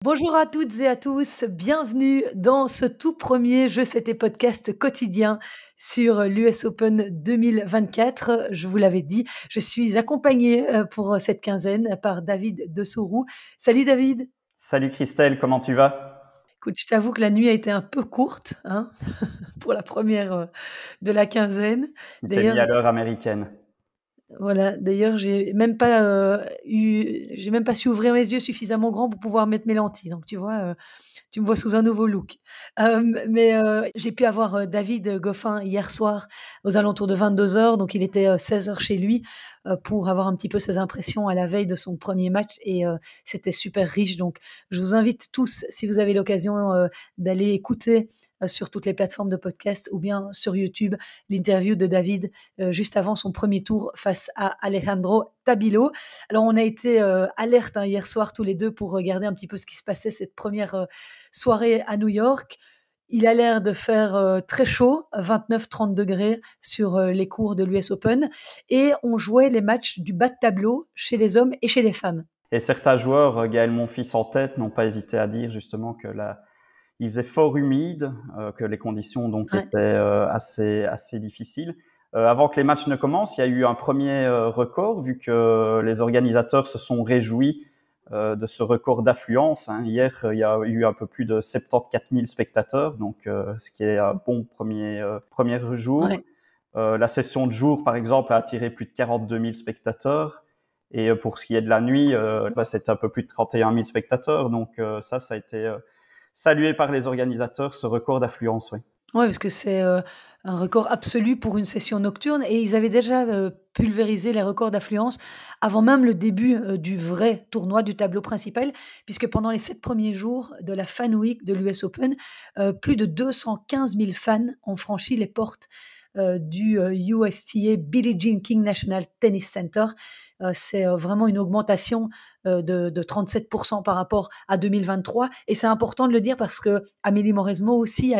Bonjour à toutes et à tous, bienvenue dans ce tout premier Jeux C'était podcast quotidien sur l'US Open 2024. Je vous l'avais dit, je suis accompagnée pour cette quinzaine par David de Sourou. Salut David. Salut Christelle, comment tu vas? Écoute, je t'avoue que la nuit a été un peu courte hein, pour la première de la quinzaine. Tu t'es mis D'ailleurs, à l'heure américaine. Voilà, d'ailleurs, j'ai même pas su ouvrir mes yeux suffisamment grands pour pouvoir mettre mes lentilles. Donc tu vois, tu me vois sous un nouveau look. J'ai pu avoir, David Goffin hier soir aux alentours de 22h, donc il était, 16h chez lui, pour avoir un petit peu ses impressions à la veille de son premier match et c'était super riche. Donc je vous invite tous, si vous avez l'occasion, d'aller écouter, sur toutes les plateformes de podcast ou bien sur YouTube, l'interview de David, juste avant son premier tour face à Alejandro Tabilo. Alors on a été, alertes, hein, hier soir tous les 2 pour regarder un petit peu ce qui se passait cette première soirée à New York. Il a l'air de faire très chaud, 29-30 degrés sur les cours de l'US Open. Et on jouait les matchs du bas de tableau chez les hommes et chez les femmes. Et certains joueurs, Gaël Monfils en tête, n'ont pas hésité à dire justement que il faisait fort humide, que les conditions donc Ouais. étaient assez difficiles. Avant que les matchs ne commencent, il y a eu un premier record, vu que les organisateurs se sont réjouis de ce record d'affluence. Hein. Hier, il y a eu un peu plus de 74 000 spectateurs, donc ce qui est un bon premier jour. Ouais. La session de jour, par exemple, a attiré plus de 42 000 spectateurs. Et pour ce qui est de la nuit, c'était un peu plus de 31 000 spectateurs. Donc ça a été salué par les organisateurs, ce record d'affluence. Oui. Ouais, parce que c'est, un record absolu pour une session nocturne et ils avaient déjà, pulvérisé les records d'affluence avant même le début, du vrai tournoi, du tableau principal. Puisque pendant les 7 premiers jours de la Fan Week de l'US Open, plus de 215 000 fans ont franchi les portes, du, USTA Billie Jean King National Tennis Center. C'est, vraiment une augmentation, de 37% par rapport à 2023 et c'est important de le dire parce qu'Amélie Mauresmo aussi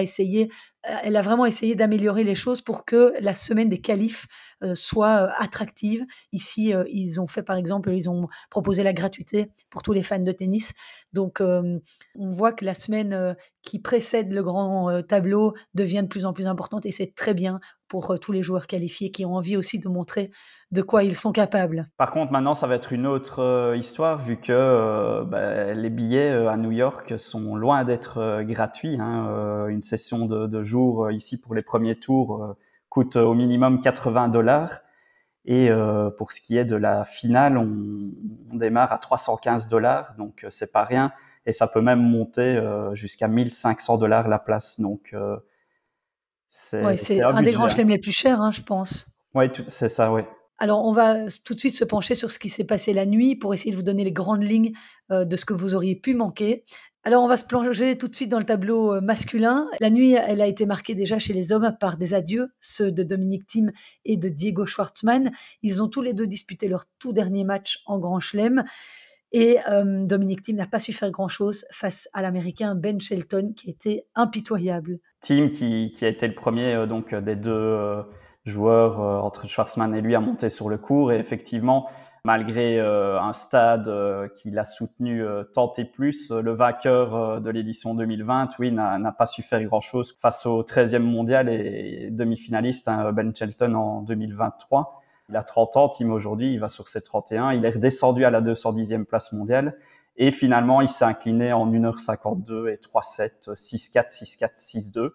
elle a vraiment essayé d'améliorer les choses pour que la semaine des qualifs soit attractive. Ici, ils ont fait, par exemple, ils ont proposé la gratuité pour tous les fans de tennis. Donc, on voit que la semaine qui précède le grand tableau devient de plus en plus importante et c'est très bien pour tous les joueurs qualifiés qui ont envie aussi de montrer de quoi ils sont capables. Par contre, maintenant, ça va être une autre histoire, vu que les billets à New York sont loin d'être gratuits. Hein. Une session de jour ici pour les premiers tours coûte au minimum $80. Et pour ce qui est de la finale, on démarre à $315, donc c'est pas rien. Et ça peut même monter jusqu'à $1 500 la place. Donc Ouais, c'est c'est un un des budget. grands Hein. chelems les plus chers, hein, je pense. Oui, c'est ça, oui. Alors, on va tout de suite se pencher sur ce qui s'est passé la nuit pour essayer de vous donner les grandes lignes, de ce que vous auriez pu manquer. Alors, on va se plonger tout de suite dans le tableau, masculin. La nuit, elle a été marquée déjà chez les hommes par des adieux, ceux de Dominic Thiem et de Diego Schwartzman. Ils ont tous les 2 disputé leur tout dernier match en Grand Chelem et Dominic Thiem n'a pas su faire grand-chose face à l'Américain Ben Shelton qui était impitoyable. Thiem qui a été le premier donc des deux joueurs entre Schwartzman et lui à monter sur le court, et effectivement malgré un stade qui l'a soutenu tant et plus, le vainqueur de l'édition 2020, oui, n'a pas su faire grand-chose face au 13e mondial et demi-finaliste, hein, Ben Shelton en 2023. Il a 30 ans, Thiem aujourd'hui, il va sur ses 31, il est redescendu à la 210e place mondiale. Et finalement, il s'est incliné en 1h52 et 3-7, 6-4, 6-4, 6-2.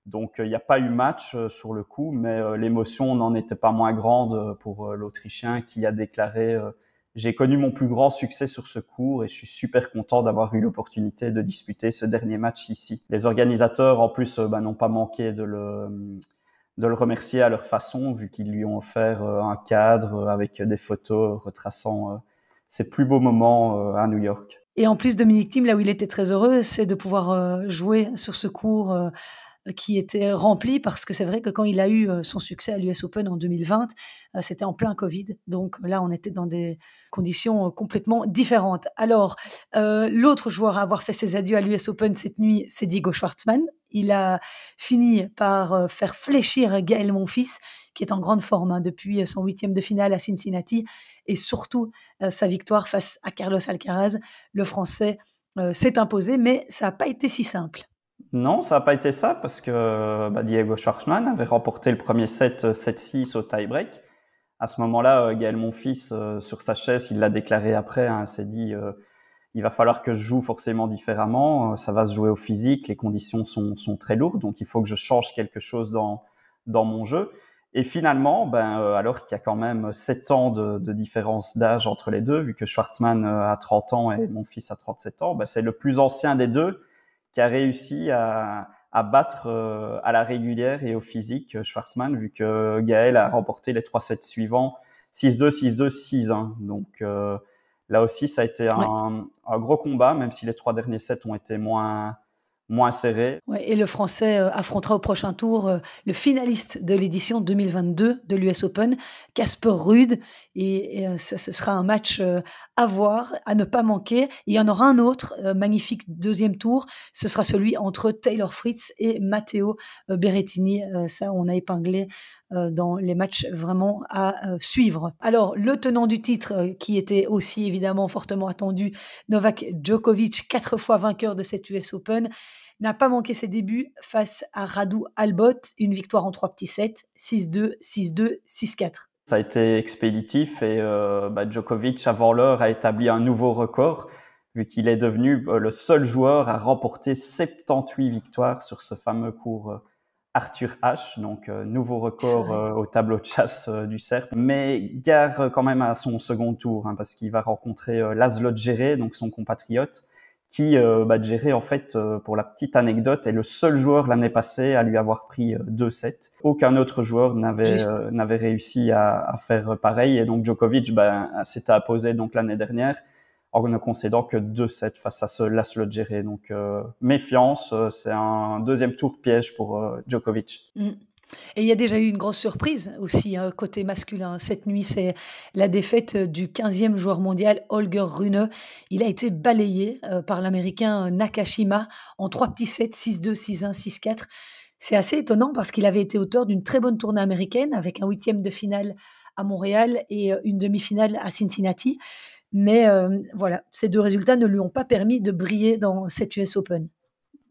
Donc, il n'y a pas eu match sur le coup, mais l'émotion n'en était pas moins grande pour l'Autrichien qui a déclaré j'ai connu mon plus grand succès sur ce court et je suis super content d'avoir eu l'opportunité de disputer ce dernier match ici. Les organisateurs, en plus, n'ont pas manqué de le remercier à leur façon, vu qu'ils lui ont offert un cadre avec des photos retraçant ses plus beaux moments à New York. Et en plus, Dominic Thiem, là où il était très heureux, c'est de pouvoir, jouer sur ce court, qui était rempli parce que c'est vrai que quand il a eu, son succès à l'US Open en 2020, c'était en plein Covid. Donc là, on était dans des conditions, complètement différentes. Alors, l'autre joueur à avoir fait ses adieux à l'US Open cette nuit, c'est Diego Schwartzman. Il a fini par, faire fléchir Gaël Monfils, qui est en grande forme, hein, depuis son 8e de finale à Cincinnati et surtout, sa victoire face à Carlos Alcaraz, le Français s'est imposé, mais ça n'a pas été si simple. Non, ça n'a pas été ça parce que Diego Schwartzmann avait remporté le premier set 7-6 au tie-break. À ce moment-là, Gaël Monfils, sur sa chaise, il l'a déclaré après, hein, s'est dit il va falloir que je joue forcément différemment, ça va se jouer au physique, les conditions sont très lourdes, donc il faut que je change quelque chose dans mon jeu. Et finalement, alors qu'il y a quand même 7 ans de différence d'âge entre les deux, vu que Schwartzmann a 30 ans et Monfils a 37 ans, c'est le plus ancien des deux qui a réussi à battre à la régulière et au physique Schwartzmann, vu que Gaël a remporté les 3 sets suivants 6-2, 6-2, 6-1. Donc là aussi, ça a été Ouais. un gros combat, même si les 3 derniers sets ont été moins serrés. Ouais, et le Français affrontera au prochain tour le finaliste de l'édition 2022 de l'US Open, Casper Ruud. Et ça, ce sera un match à voir, à ne pas manquer. Il y en aura un autre, magnifique deuxième tour. Ce sera celui entre Taylor Fritz et Matteo Berrettini. Ça, on a épinglé dans les matchs vraiment à suivre. Alors, le tenant du titre, qui était aussi évidemment fortement attendu, Novak Djokovic, 4 fois vainqueur de cet US Open, n'a pas manqué ses débuts face à Radu Albot, une victoire en 3 petits sets, 6-2, 6-2, 6-4. Ça a été expéditif et Djokovic, avant l'heure, a établi un nouveau record, vu qu'il est devenu le seul joueur à remporter 78 victoires sur ce fameux court Arthur Ashe, donc nouveau record Purée. au tableau de chasse du Serbe. Mais gare quand même à son second tour, hein, parce qu'il va rencontrer Laszlo Djere, donc son compatriote, qui, Djere, en fait, pour la petite anecdote, est le seul joueur l'année passée à lui avoir pris 2 sets. Aucun autre joueur Juste. n'avait réussi à faire pareil. Et donc Djokovic s'était imposé donc l'année dernière en ne concédant que 2 sets face à ce Laszlo Djere. Donc méfiance, c'est un deuxième tour piège pour Djokovic. Mm. Et il y a déjà eu une grosse surprise aussi côté masculin. Cette nuit, c'est la défaite du 15e joueur mondial, Holger Rune. Il a été balayé par l'Américain Nakashima en 3 petits sets, 6-2, 6-1, 6-4. C'est assez étonnant parce qu'il avait été auteur d'une très bonne tournée américaine avec un 8e de finale à Montréal et une demi-finale à Cincinnati. Mais voilà, ces 2 résultats ne lui ont pas permis de briller dans cet US Open.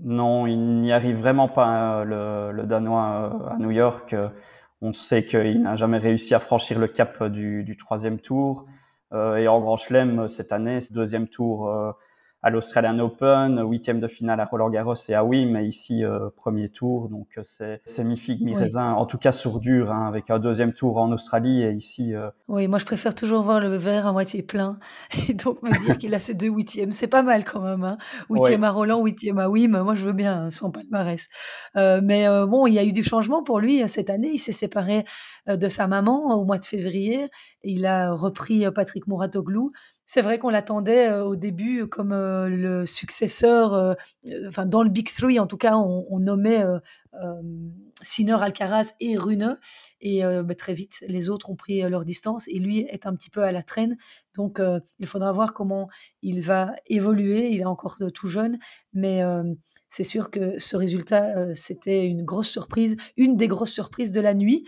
Non, il n'y arrive vraiment pas, hein, le Danois à New York. On sait qu'il n'a jamais réussi à franchir le cap du troisième tour. Et en Grand Chelem, cette année, c'est deuxième tour à l'Australian Open, huitième de finale à Roland-Garros et à Wim, mais ici, premier tour. Donc c'est mi-figue, Oui. mi-raisin, en tout cas sur dur, hein, avec un deuxième tour en Australie et ici. Oui, moi je préfère toujours voir le verre à moitié plein et donc me dire qu'il a ses 2 huitièmes. C'est pas mal quand même, hein. Oui, 8e à Roland, 8e à Wim, moi je veux bien, son palmarès. Mais bon, il y a eu du changement pour lui, cette année. Il s'est séparé, de sa maman au mois de février. Il a repris, Patrick Mouratoglou. C'est vrai qu'on l'attendait, au début comme, le successeur, enfin dans le Big 3 en tout cas, on nommait, Sinner, Alcaraz et Rune. Et très vite, les autres ont pris leur distance et lui est un petit peu à la traîne. Donc il faudra voir comment il va évoluer. Il est encore tout jeune, mais c'est sûr que ce résultat, c'était une grosse surprise, une des grosses surprises de la nuit.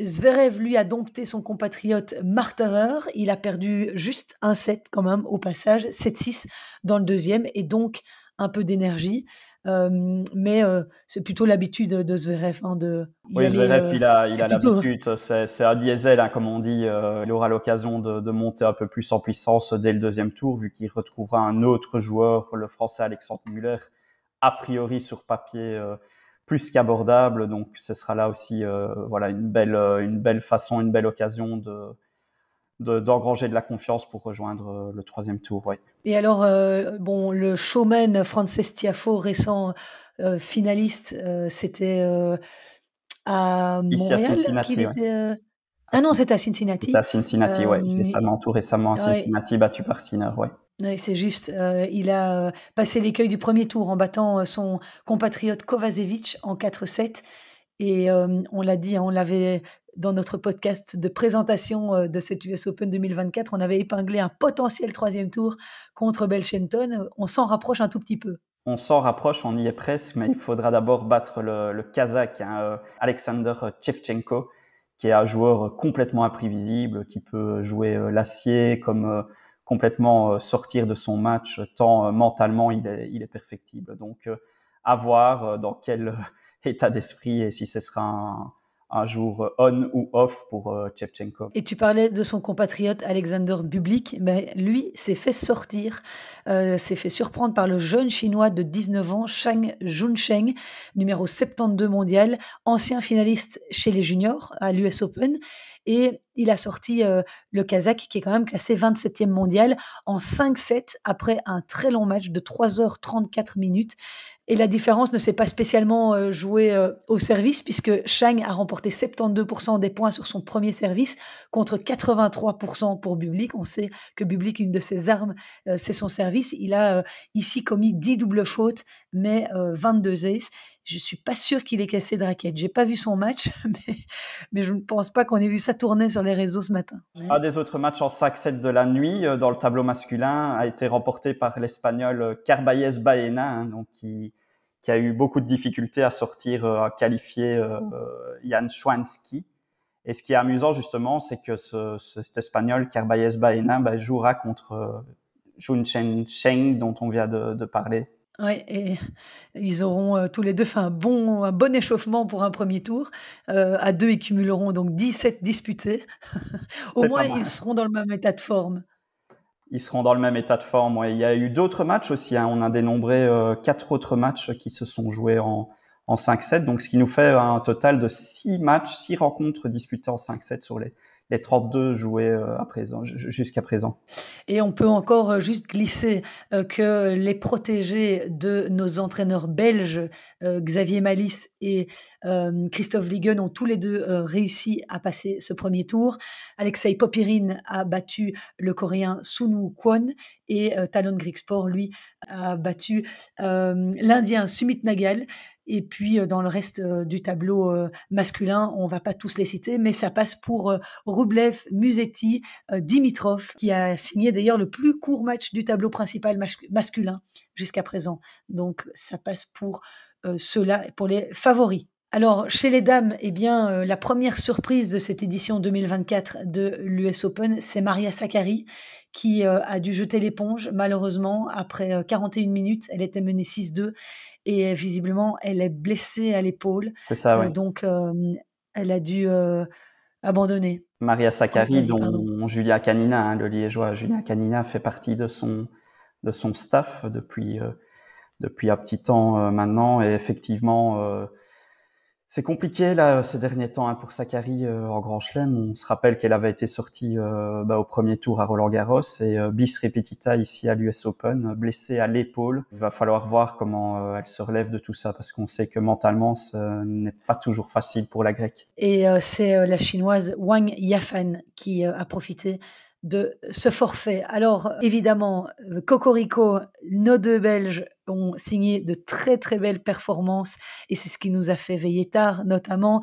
Zverev, lui, a dompté son compatriote Marterer. Il a perdu juste un set quand même au passage, 7-6 dans le deuxième et donc un peu d'énergie. Mais c'est plutôt l'habitude de Zverev, hein, de y oui, aller, Zverev, il c'est a plutôt l'habitude. C'est un diesel, hein, comme on dit. Il aura l'occasion de monter un peu plus en puissance dès le deuxième tour, vu qu'il retrouvera un autre joueur, le Français Alexandre Muller, a priori sur papier plus qu'abordable. Donc, ce sera là aussi, voilà, une belle façon, une belle occasion d'engranger de la confiance pour rejoindre le troisième tour. Ouais. et alors, bon, le showman Frances Tiafoe, récent, finaliste, c'était, à Ici à Montréal qu'il Cincinnati, ouais. était, À ah non, Cin- c'était à C'était à Cincinnati. Cincinnati, ouais. Hem, Récemment, tout récemment à ouais, Cincinnati, battu par Sinner, ouais. ouais, c'est juste, il a, passé l'écueil du premier tour en battant, son compatriote Kovacevic en 4-7. Et on l'a dit, hein, on l'avait dans notre podcast de présentation, de cet US Open 2024, on avait épinglé un potentiel troisième tour contre Belchenton. On s'en rapproche un tout petit peu. On s'en rapproche, on y est presque, mais il faudra d'abord battre le Kazakh, hein, Alexander Shevchenko, qui est un joueur complètement imprévisible, qui peut jouer l'acier complètement sortir de son match, tant mentalement il est perfectible. Donc, à voir dans quel état d'esprit et si ce sera un jour on ou off pour Shevchenko. Et tu parlais de son compatriote Alexander Bublik, mais lui s'est fait sortir, s'est fait surprendre par le jeune chinois de 19 ans, Zhang Junsheng, numéro 72 mondial, ancien finaliste chez les juniors à l'US Open. Et il a sorti le Kazakh, qui est quand même classé 27e mondial, en 5-7 après un très long match de 3h34 minutes. Et la différence ne s'est pas spécialement jouée au service, puisque Zhang a remporté 72% des points sur son premier service contre 83% pour Bublik. On sait que Bublik, une de ses armes, c'est son service. Il a ici commis 10 doubles fautes, mais 22 aces. Je suis pas sûre qu'il ait cassé de raquette. J'ai pas vu son match, mais je ne pense pas qu'on ait vu ça tourner sur les réseaux ce matin. Un des autres matchs en 5-7 de la nuit dans le tableau masculin a été remporté par l'Espagnol Carballes Baena, hein, donc qui a eu beaucoup de difficultés à sortir, à qualifier Jan Schwanski. Et ce qui est amusant justement, c'est que cet Espagnol Carballes Baena jouera contre Junchen Sheng, dont on vient de parler. Ouais, et ils auront tous les deux fait un bon échauffement pour un premier tour. À deux, ils cumuleront donc 17 disputés. Au C'est moins, pas mal. ils seront dans le même état de forme. Ils seront dans le même état de forme. Ouais. Il y a eu d'autres matchs aussi. Hein. On a dénombré 4 autres matchs qui se sont joués en 5-7. Donc, ce qui nous fait un total de 6 matchs, 6 rencontres disputées en 5-7 sur les 32 joués à présent, jusqu'à présent. Et on peut encore juste glisser que les protégés de nos entraîneurs belges, Xavier Malice et Christophe Ligon, ont tous les deux réussi à passer ce premier tour. Alexei Popyrin a battu le Coréen Sun Kwon et Talon Grigspor, lui, a battu l'Indien Sumit Nagal. Et puis, dans le reste du tableau masculin, on va pas tous les citer, mais ça passe pour Rublev, Musetti, Dimitrov, qui a signé d'ailleurs le plus court match du tableau principal masculin jusqu'à présent. Donc, ça passe pour ceux-là, pour les favoris. Alors, chez les dames, eh bien, la première surprise de cette édition 2024 de l'US Open, c'est Maria Sakkari, qui a dû jeter l'éponge, malheureusement, après 41 minutes. Elle était menée 6-2 et visiblement, elle est blessée à l'épaule. C'est ça, oui. Donc, elle a dû abandonner. Maria Sakkari, Vas-y, pardon. dont Julia Canina, hein, le liégeois Julia Canina, fait partie de son staff depuis un petit temps maintenant. Et effectivement, c'est compliqué là ces derniers temps hein, pour Sakkari en Grand Chelem. On se rappelle qu'elle avait été sortie au premier tour à Roland-Garros et bis repetita ici à l'US Open, blessée à l'épaule. Il va falloir voir comment elle se relève de tout ça parce qu'on sait que mentalement ce n'est pas toujours facile pour la Grecque. Et c'est la chinoise Wang Yafan qui a profité de ce forfait. Alors évidemment, Cocorico, nos deux Belges ont signé de très très belles performances et c'est ce qui nous a fait veiller tard, notamment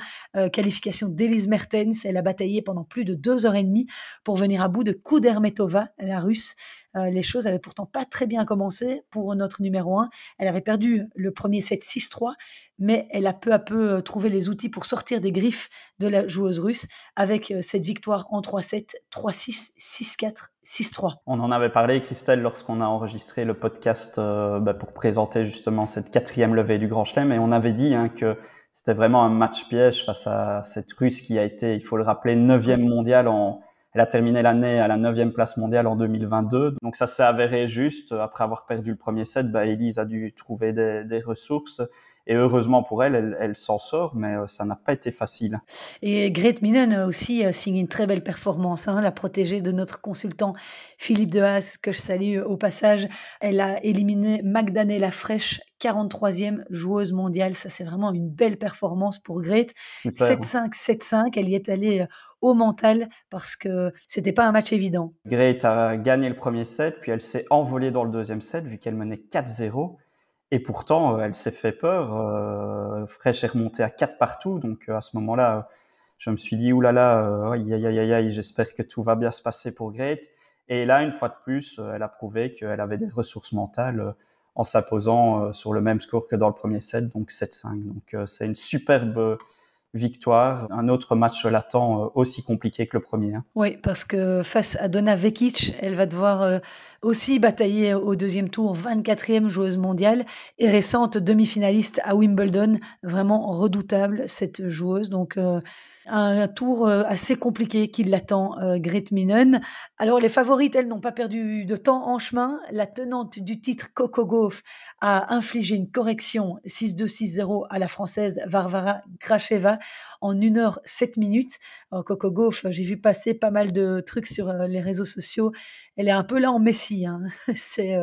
qualification d'Elise Mertens. Elle a bataillé pendant plus de 2h30 pour venir à bout de Kudermetova, la Russe. Les choses avaient pourtant pas très bien commencé pour notre numéro 1. Elle avait perdu le premier set 6-3, mais elle a peu à peu trouvé les outils pour sortir des griffes de la joueuse russe avec cette victoire en 3-7, 3-6, 6-4, 6-3. On en avait parlé, Christelle, lorsqu'on a enregistré le podcast pour présenter justement cette 4e levée du Grand Chelem, et on avait dit hein, que c'était vraiment un match piège face à cette Russe qui a été, il faut le rappeler, 9e mondiale elle a terminé l'année à la 9e place mondiale en 2022. Donc ça s'est avéré juste. Après avoir perdu le premier set, Elise a dû trouver des ressources. Et heureusement pour elle, elle s'en sort, mais ça n'a pas été facile. Et Grete Minen a aussi signé une très belle performance, hein, la protégée de notre consultant Philippe Dehaas, que je salue au passage. Elle a éliminé Magdalena Fresh, 43e joueuse mondiale. Ça, c'est vraiment une belle performance pour Grete. 7-5, 7-5. Elle y est allée au mental parce que c'était pas un match évident. Grete a gagné le premier set, puis elle s'est envolée dans le deuxième set vu qu'elle menait 4-0. Et pourtant, elle s'est fait peur. Fresh est remontée à 4 partout. Donc, à ce moment-là, je me suis dit, oulala, aïe, j'espère que tout va bien se passer pour Grete. Et là, une fois de plus, elle a prouvé qu'elle avait des ressources mentales en s'imposant sur le même score que dans le premier set, donc 7-5. Donc, c'est une superbe victoire. Un autre match l'attend aussi compliqué que le premier. Hein. Oui, parce que face à Donna Vekic, elle va devoir aussi batailler au deuxième tour, 24e joueuse mondiale et récente demi-finaliste à Wimbledon, vraiment redoutable cette joueuse. Donc un tour assez compliqué qui l'attend, Grete Minen. Alors les favorites, elles n'ont pas perdu de temps en chemin. La tenante du titre, Coco Gauff, a infligé une correction 6-2, 6-0 à la française Varvara Gracheva en 1 heure 7 minutes. Coco Gauff, j'ai vu passer pas mal de trucs sur les réseaux sociaux. Elle est un peu là en messie. Hein. C'est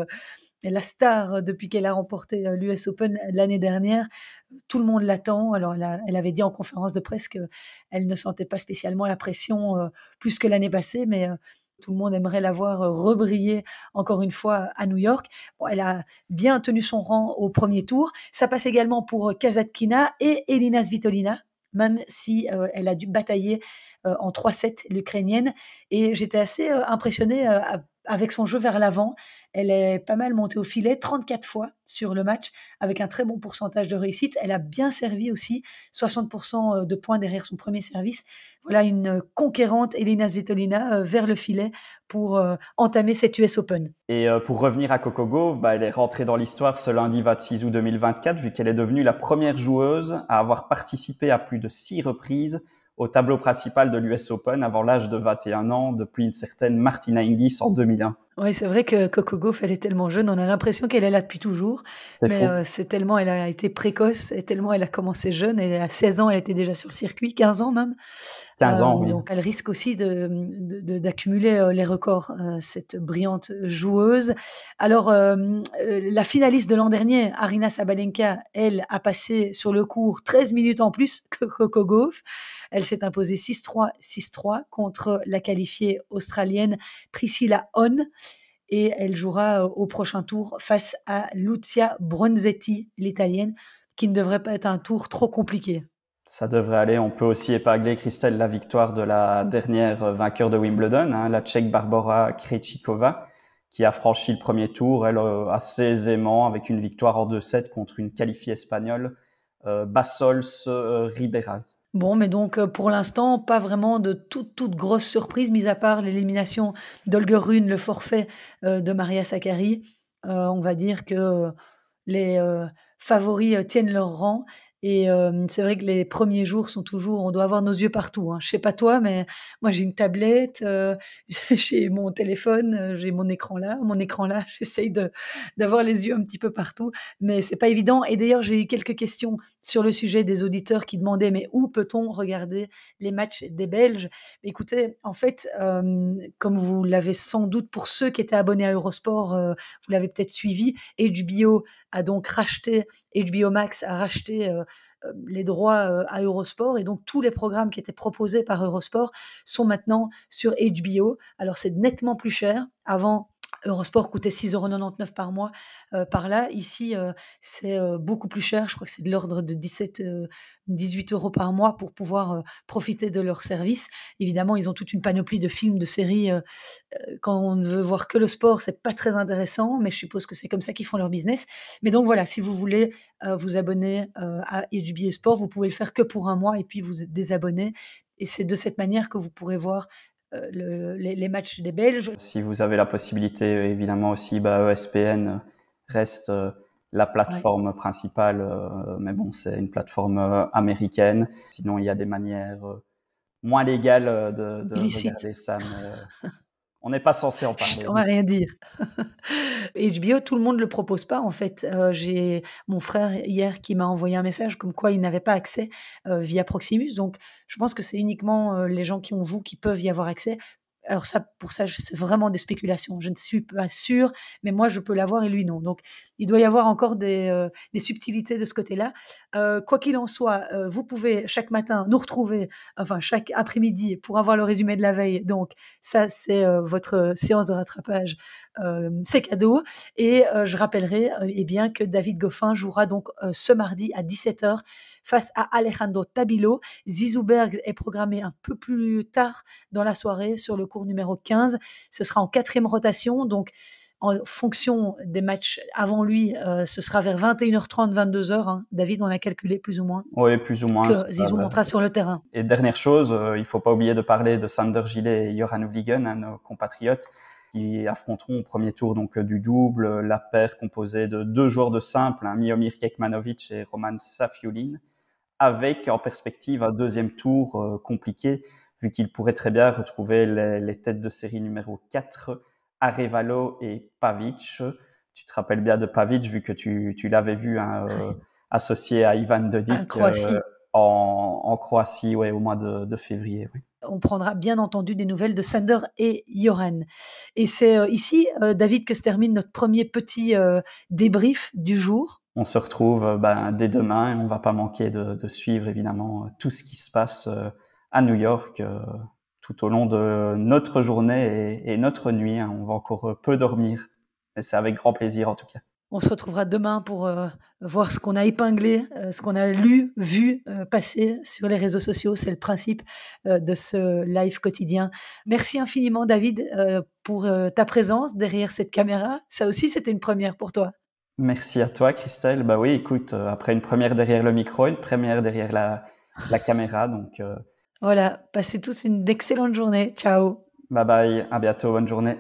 la star depuis qu'elle a remporté l'US Open l'année dernière. Tout le monde l'attend. Alors, elle avait dit en conférence de presse qu'elle ne sentait pas spécialement la pression plus que l'année passée, mais tout le monde aimerait la voir rebriller encore une fois à New York. Bon, elle a bien tenu son rang au premier tour. Ça passe également pour Kasatkina et Elina Svitolina, même si elle a dû batailler en 3-7, l'Ukrainienne. Et j'étais assez impressionnée avec son jeu vers l'avant. Elle est pas mal montée au filet, 34 fois sur le match, avec un très bon pourcentage de réussite. Elle a bien servi aussi, 60% de points derrière son premier service. Voilà une conquérante, Elina Svitolina, vers le filet pour entamer cette US Open. Et pour revenir à Coco Gauff, elle est rentrée dans l'histoire ce lundi 26 août 2024, vu qu'elle est devenue la première joueuse à avoir participé à plus de 6 reprises au tableau principal de l'US Open avant l'âge de 21 ans, depuis une certaine Martina Hingis en 2001. Oui, c'est vrai que Coco Gauff, elle est tellement jeune, on a l'impression qu'elle est là depuis toujours, C'est mais faux. c'est tellement elle a été précoce et tellement elle a commencé jeune et à 16 ans, elle était déjà sur le circuit, 15 ans même. 15 ans, oui. Donc elle risque aussi d'accumuler les records, cette brillante joueuse. Alors, la finaliste de l'an dernier, Aryna Sabalenka, elle a passé sur le court 13 minutes en plus que Coco Gauff. Elle s'est imposée 6-3, 6-3 contre la qualifiée australienne Priscilla Hon. Et elle jouera au prochain tour face à Lucia Bronzetti, l'italienne, qui ne devrait pas être un tour trop compliqué. Ça devrait aller. On peut aussi épingler, Christelle, la victoire de la dernière vainqueur de Wimbledon, la Tchèque Barbora Krejcikova, qui a franchi le premier tour, elle, assez aisément, avec une victoire en 2-7 contre une qualifiée espagnole, Bassols Ribera. Bon, mais donc pour l'instant, pas vraiment de toute grosse surprise, mis à part l'élimination d'Holger Rune, le forfait de Maria Sakkari. On va dire que les favoris tiennent leur rang. Et c'est vrai que les premiers jours sont toujours, on doit avoir nos yeux partout. Hein. Je sais pas toi, mais moi j'ai une tablette, j'ai mon téléphone, j'ai mon écran là, j'essaye d'avoir les yeux un petit peu partout, mais c'est pas évident. Et d'ailleurs, j'ai eu quelques questions sur le sujet des auditeurs qui demandaient mais où peut-on regarder les matchs des Belges? Écoutez, en fait, comme vous l'avez sans doute pour ceux qui étaient abonnés à Eurosport, vous l'avez peut-être suivi, HBO a donc racheté, HBO Max a racheté les droits à Eurosport et donc tous les programmes qui étaient proposés par Eurosport sont maintenant sur HBO. Alors c'est nettement plus cher. Avant, Eurosport coûtait 6,99 € par mois par là. Ici, c'est beaucoup plus cher. Je crois que c'est de l'ordre de 18 € par mois pour pouvoir profiter de leur service. Évidemment, ils ont toute une panoplie de films, de séries. Quand on ne veut voir que le sport, c'est pas très intéressant, mais je suppose que c'est comme ça qu'ils font leur business. Mais donc voilà, si vous voulez vous abonner à HBO Sport, vous pouvez le faire que pour un mois et puis vous désabonner. Et c'est de cette manière que vous pourrez voir les matchs des Belges. Si vous avez la possibilité, évidemment aussi, ESPN reste la plateforme principale, mais bon, c'est une plateforme américaine. Sinon, il y a des manières moins légales de regarder ça, mais on n'est pas censé en parler. On va rien dire. HBO, tout le monde le propose pas en fait. J'ai mon frère hier qui m'a envoyé un message comme quoi il n'avait pas accès via Proximus. Donc je pense que c'est uniquement les gens qui ont vous qui peuvent y avoir accès. Alors ça, pour ça, c'est vraiment des spéculations. Je ne suis pas sûre, mais moi je peux l'avoir et lui non. Donc il doit y avoir encore des subtilités de ce côté-là. Quoi qu'il en soit, vous pouvez chaque matin nous retrouver, enfin chaque après-midi pour avoir le résumé de la veille. Donc ça, c'est votre séance de rattrapage, c'est cadeau. Et je rappellerai eh bien que David Goffin jouera donc ce mardi à 17h face à Alejandro Tabilo. Zizou Berg est programmé un peu plus tard dans la soirée sur le cours numéro 15. Ce sera en 4e rotation, donc en fonction des matchs avant lui, ce sera vers 21h30, 22h, hein. David, on a calculé plus ou moins Oui, plus ou moins. que Zizou montera sur le terrain. Et dernière chose, il ne faut pas oublier de parler de Sander Gillet et Johan Vliegen, nos compatriotes, qui affronteront au premier tour donc du double la paire composée de 2 joueurs de simple, Miomir Kekmanovic et Roman Safiulin, avec en perspective un deuxième tour compliqué, vu qu'il pourrait très bien retrouver les têtes de série numéro 4, Arevalo et Pavic. Tu te rappelles bien de Pavic, vu que tu l'avais vu associé à Ivan En Dodik Croatie. en Croatie, ouais, au mois de février. Oui. On prendra bien entendu des nouvelles de Sander et Johan. Et c'est ici, David, que se termine notre premier petit débrief du jour. On se retrouve dès demain et on ne va pas manquer de suivre évidemment tout ce qui se passe à New York tout au long de notre journée et notre nuit. On va encore peu dormir, mais c'est avec grand plaisir en tout cas. On se retrouvera demain pour voir ce qu'on a épinglé, ce qu'on a lu, vu passer sur les réseaux sociaux. C'est le principe de ce live quotidien. Merci infiniment, David, pour ta présence derrière cette caméra. Ça aussi, c'était une première pour toi. Merci à toi, Christelle. Bah oui, écoute, après une première derrière le micro, une première derrière la caméra, donc Voilà, passez tous une excellente journée. Ciao. bye bye, à bientôt, bonne journée.